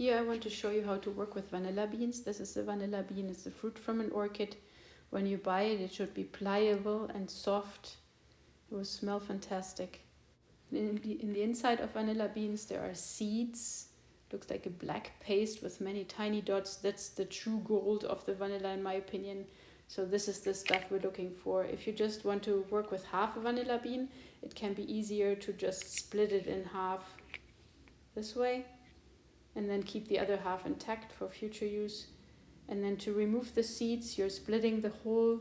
Here I want to show you how to work with vanilla beans. This is the vanilla bean, it's the fruit from an orchid. When you buy it, it should be pliable and soft. It will smell fantastic. In the inside of vanilla beans there are seeds. Looks like a black paste with many tiny dots. That's the true gold of the vanilla in my opinion. So this is the stuff we're looking for. If you just want to work with half a vanilla bean, it can be easier to just split it in half this way and then keep the other half intact for future use. And then to remove the seeds, you're splitting the whole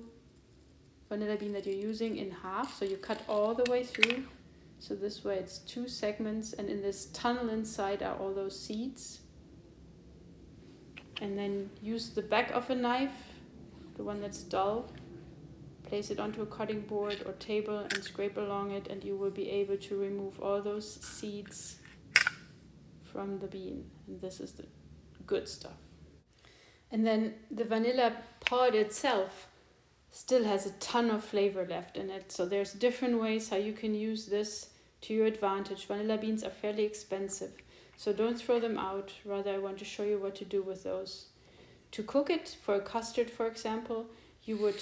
vanilla bean that you're using in half. So you cut all the way through. So this way it's 2 segments, and in this tunnel inside are all those seeds. And then use the back of a knife, the one that's dull, place it onto a cutting board or table and scrape along it, and you will be able to remove all those seeds from the bean. And this is the good stuff. And then the vanilla pod itself still has a ton of flavor left in it. So there's different ways how you can use this to your advantage. Vanilla beans are fairly expensive, so don't throw them out. Rather, I want to show you what to do with those. To cook it for a custard, for example, you would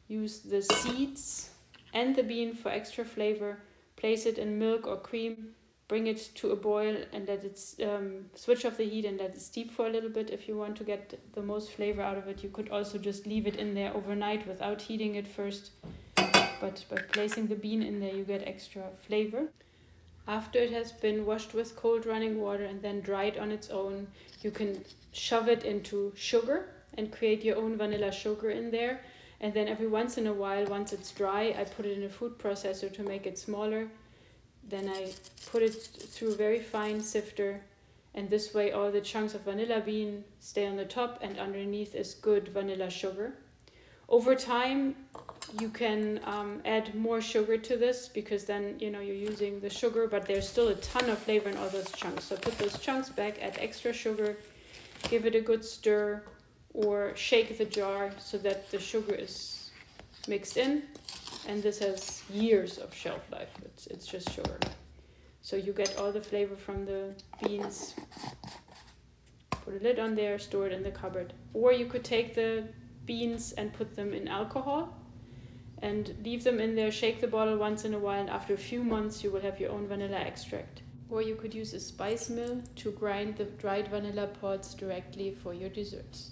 use the seeds and the bean for extra flavor. Place it in milk or cream, bring it to a boil and let it switch off the heat and let it steep for a little bit if you want to get the most flavor out of it. You could also just leave it in there overnight without heating it first, but by placing the bean in there you get extra flavor. After it has been washed with cold running water and then dried on its own, you can shove it into sugar and create your own vanilla sugar in there. And then every once in a while, once it's dry, I put it in a food processor to make it smaller. Then I put it through a very fine sifter, and this way all the chunks of vanilla bean stay on the top and underneath is good vanilla sugar. Over time you can add more sugar to this, because then you're using the sugar, but there's still a ton of flavor in all those chunks. So put those chunks back, add extra sugar, give it a good stir, or shake the jar so that the sugar is mixed in. And this has years of shelf life. It's just sugar. So you get all the flavor from the beans. Put a lid on there, store it in the cupboard. Or you could take the beans and put them in alcohol and leave them in there, shake the bottle once in a while, and after a few months you will have your own vanilla extract. Or you could use a spice mill to grind the dried vanilla pods directly for your desserts.